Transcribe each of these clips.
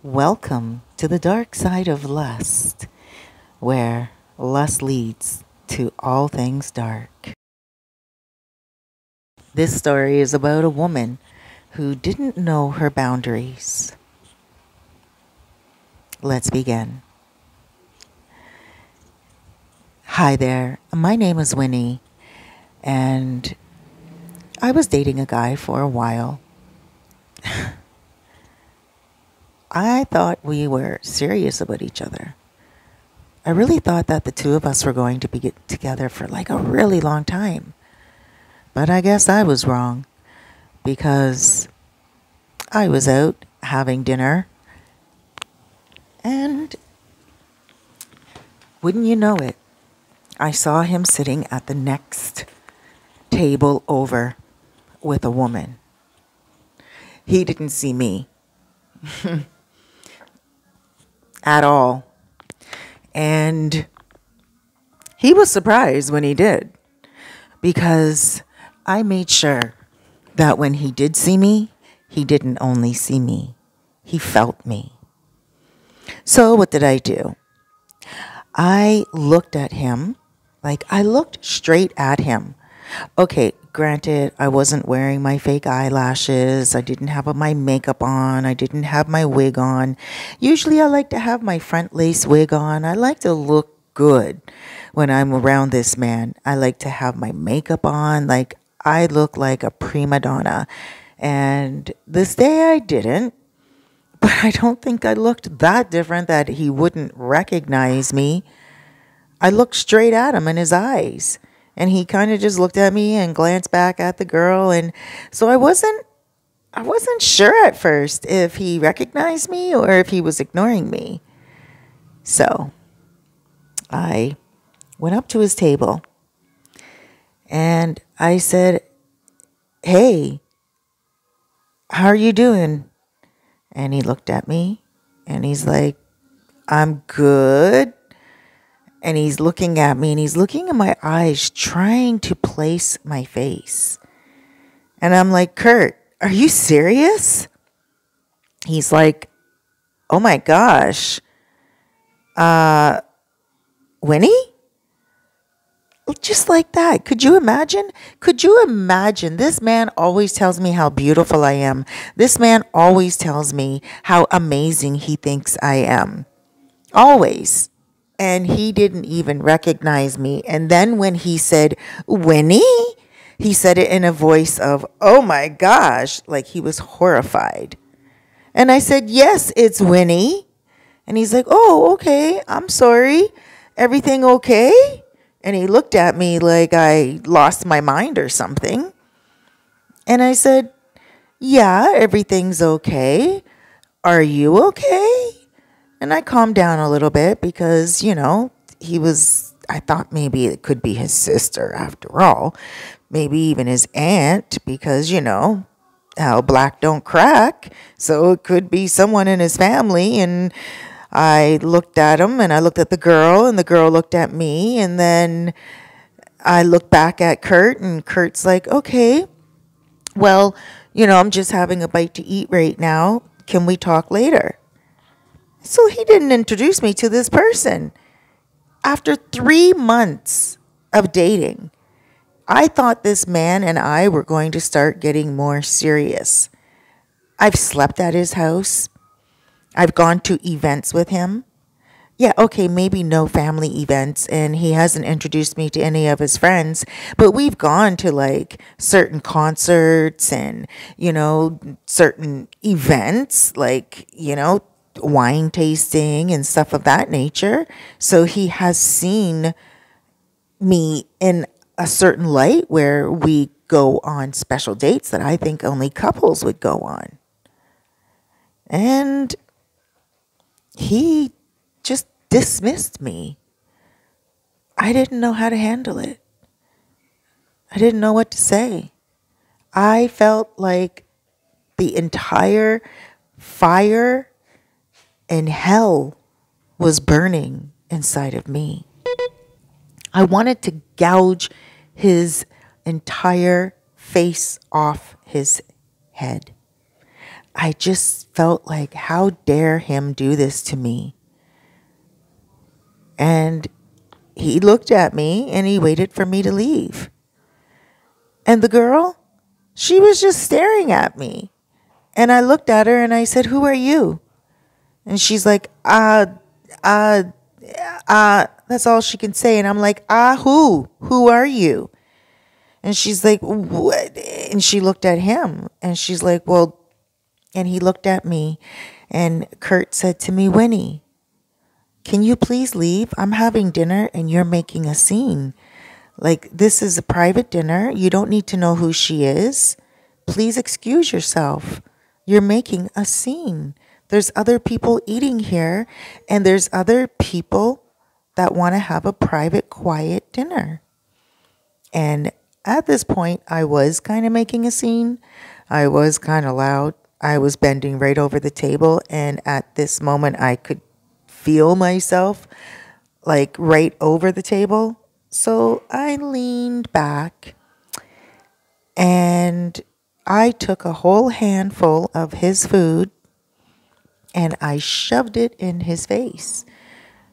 Welcome to the dark side of lust, where lust leads to all things dark. This story is about a woman who didn't know her boundaries. Let's begin. Hi there, my name is Winnie, and I was dating a guy for a while. I thought we were serious about each other. I really thought that the two of us were going to be together for like a really long time. But I guess I was wrong because I was out having dinner and wouldn't you know it, I saw him sitting at the next table over with a woman. He didn't see me at all. And he was surprised when he did because I made sure that when he did see me, he didn't only see me, he felt me. So what did I do? I looked at him, like I looked straight at him. Okay, granted, I wasn't wearing my fake eyelashes. I didn't have my makeup on. I didn't have my wig on. Usually I like to have my front lace wig on. I like to look good when I'm around this man. I like to have my makeup on. Like I look like a prima donna. And this day I didn't. But I don't think I looked that different that he wouldn't recognize me. I looked straight at him in his eyes. And he kind of just looked at me and glanced back at the girl. And so I wasn't sure at first if he recognized me or if he was ignoring me. So I went up to his table and I said, "Hey, how are you doing?" And he looked at me and he's like, "I'm good." And he's looking at me and he's looking in my eyes, trying to place my face. And I'm like, "Kurt, are you serious?" He's like, "Oh my gosh. Winnie?" Just like that. Could you imagine? Could you imagine? This man always tells me how beautiful I am. This man always tells me how amazing he thinks I am. Always. And he didn't even recognize me. And then when he said, "Winnie," he said it in a voice of, "Oh my gosh," like he was horrified. And I said, "Yes, it's Winnie." And he's like, "Oh, okay. I'm sorry. Everything okay?" And he looked at me like I lost my mind or something. And I said, "Yeah, everything's okay. Are you okay?" And I calmed down a little bit because, I thought maybe it could be his sister after all. Maybe even his aunt because, how black don't crack. So it could be someone in his family. And I looked at him and I looked at the girl and the girl looked at me. And then I looked back at Kurt and Kurt's like, "Okay, well, I'm just having a bite to eat right now. Can we talk later?" So he didn't introduce me to this person. After 3 months of dating, I thought this man and I were going to start getting more serious. I've slept at his house. I've gone to events with him. Yeah, okay, maybe no family events, and he hasn't introduced me to any of his friends, but we've gone to like certain concerts and, certain events, like, wine tasting and stuff of that nature. So he has seen me in a certain light where we go on special dates that I think only couples would go on. And he just dismissed me. I didn't know how to handle it. I didn't know what to say. I felt like the entire fire and hell was burning inside of me. I wanted to gouge his entire face off his head. I just felt like, how dare him do this to me? And he looked at me and he waited for me to leave. And the girl, she was just staring at me. And I looked at her and I said, "Who are you?" And she's like, that's all she can say. And I'm like, who? Who are you? And she's like, what? And she looked at him and she's like, well, and he looked at me and Kurt said to me, "Winnie, can you please leave? I'm having dinner and you're making a scene. Like, this is a private dinner. You don't need to know who she is. Please excuse yourself. You're making a scene. There's other people eating here, and there's other people that want to have a private, quiet dinner." And at this point, I was kind of making a scene. I was kind of loud. I was bending right over the table, and at this moment, I could feel myself like right over the table. So I leaned back and I took a whole handful of his food and I shoved it in his face.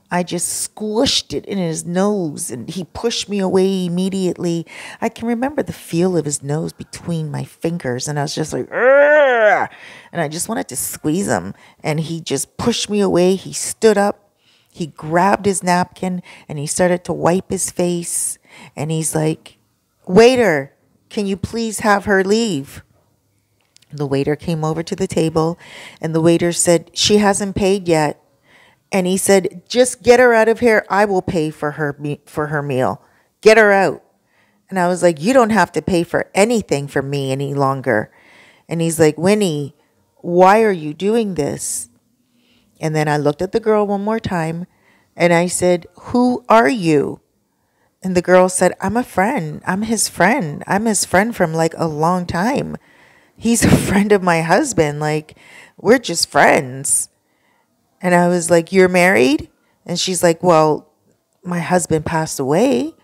I just squished it in his nose and he pushed me away immediately. I can remember the feel of his nose between my fingers and I was just like, "Argh!" And I just wanted to squeeze him. And he just pushed me away. He stood up. He grabbed his napkin and he started to wipe his face. And he's like, "Waiter, can you please have her leave?" The waiter came over to the table and the waiter said, "She hasn't paid yet." And he said, "Just get her out of here. I will pay for her meal. Get her out." And I was like, "You don't have to pay for anything for me any longer." And he's like, "Winnie, why are you doing this?" And then I looked at the girl one more time and I said, "Who are you?" And the girl said, "I'm a friend. I'm his friend. I'm his friend from like a long time. He's a friend of my husband. Like, we're just friends." And I was like, "You're married?" And she's like, "Well, my husband passed away,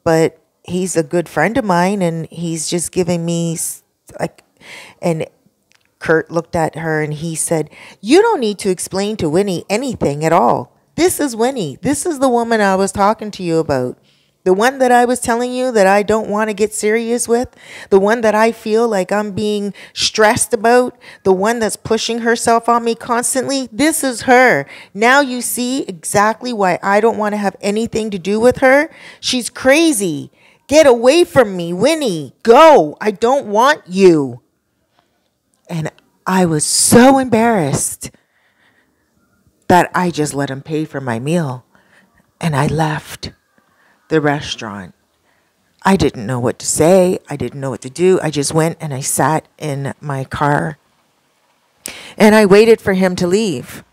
but he's a good friend of mine and he's just giving me like," and Kurt looked at her and he said, "You don't need to explain to Winnie anything at all. This is Winnie. This is the woman I was talking to you about. The one that I was telling you that I don't want to get serious with. The one that I feel like I'm being stressed about. The one that's pushing herself on me constantly. This is her. Now you see exactly why I don't want to have anything to do with her. She's crazy. Get away from me, Winnie. Go. I don't want you." And I was so embarrassed that I just let him pay for my meal. And I left the restaurant. I didn't know what to say. I didn't know what to do. I just went and I sat in my car. And I waited for him to leave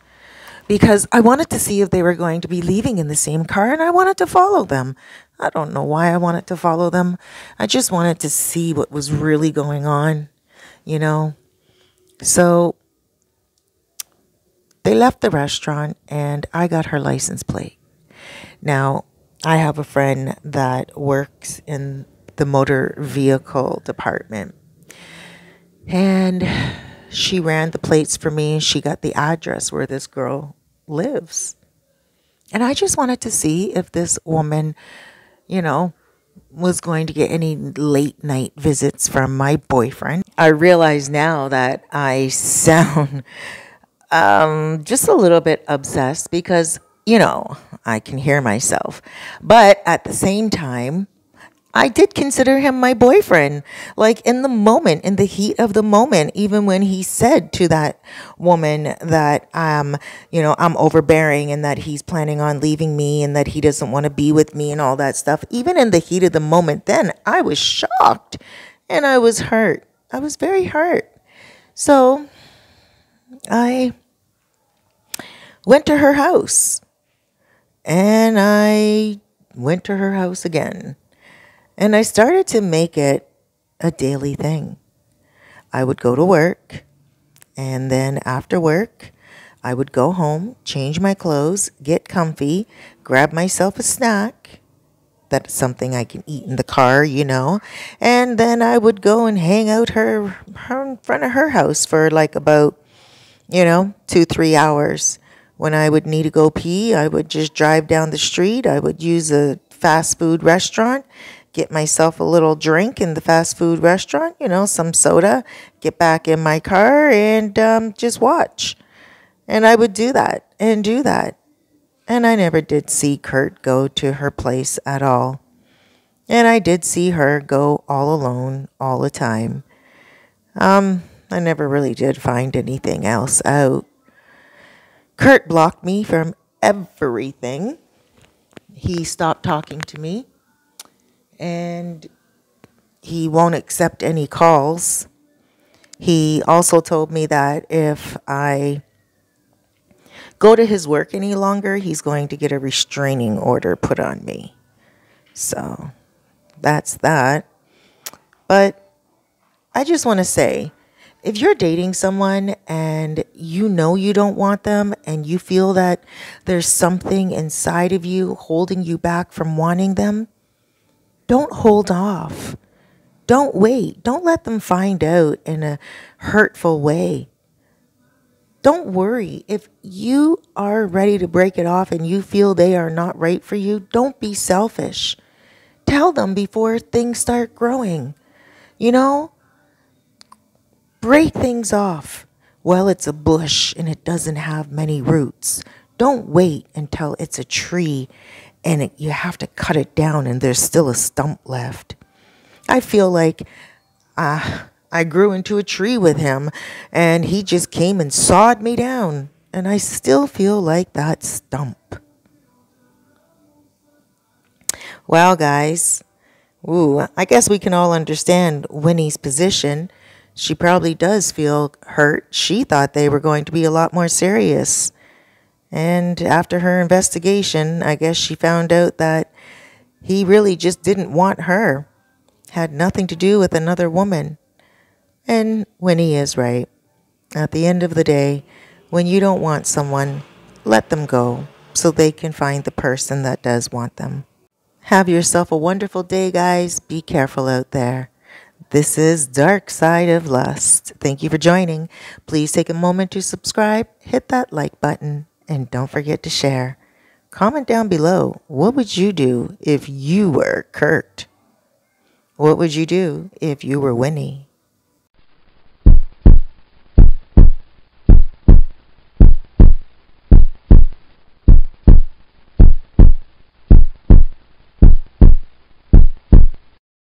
because I wanted to see if they were going to be leaving in the same car and I wanted to follow them. I don't know why I wanted to follow them. I just wanted to see what was really going on, you know. So they left the restaurant and I got her license plate. Now, I have a friend that works in the motor vehicle department and she ran the plates for me. She got the address where this girl lives. And I just wanted to see if this woman, you know, was going to get any late night visits from my boyfriend. I realize now that I sound just a little bit obsessed because, you know, I can hear myself. But at the same time, I did consider him my boyfriend. Like in the moment, in the heat of the moment, even when he said to that woman that, you know, I'm overbearing and that he's planning on leaving me and that he doesn't want to be with me and all that stuff. Even in the heat of the moment then, I was shocked and I was hurt. I was very hurt. So I went to her house and I went to her house again. And I started to make it a daily thing. I would go to work, and then after work, I would go home, change my clothes, get comfy, grab myself a snack, That's something I can eat in the car, you know. And then I would go and hang out her in front of her house for like about, 2, 3 hours. When I would need to go pee, I would just drive down the street. I would use a fast food restaurant, get myself a little drink in the fast food restaurant, some soda, get back in my car and just watch. And I would do that and do that. And I never did see Kurt go to her place at all. And I did see her go all alone all the time. I never really did find anything else out. Kurt blocked me from everything. He stopped talking to me. And he won't accept any calls. He also told me that if I go to his work any longer, he's going to get a restraining order put on me. So that's that. But I just want to say, if you're dating someone and you know you don't want them and you feel that there's something inside of you holding you back from wanting them, don't hold off. Don't wait. Don't let them find out in a hurtful way. Don't worry. If you are ready to break it off and you feel they are not right for you, don't be selfish. Tell them before things start growing. Break things off. Well, it's a bush and it doesn't have many roots. Don't wait until it's a tree and you have to cut it down and there's still a stump left. I feel like I grew into a tree with him and he just came and sawed me down. And I still feel like that stump. Well, guys, I guess we can all understand Winnie's position. She probably does feel hurt. She thought they were going to be a lot more serious. And after her investigation, I guess she found out that he really just didn't want her. Had nothing to do with another woman. And Winnie is right. At the end of the day, when you don't want someone, let them go so they can find the person that does want them. Have yourself a wonderful day, guys. Be careful out there. This is Dark Side of Lust. Thank you for joining. Please take a moment to subscribe, hit that like button, and don't forget to share. Comment down below, what would you do if you were Kurt? What would you do if you were Winnie?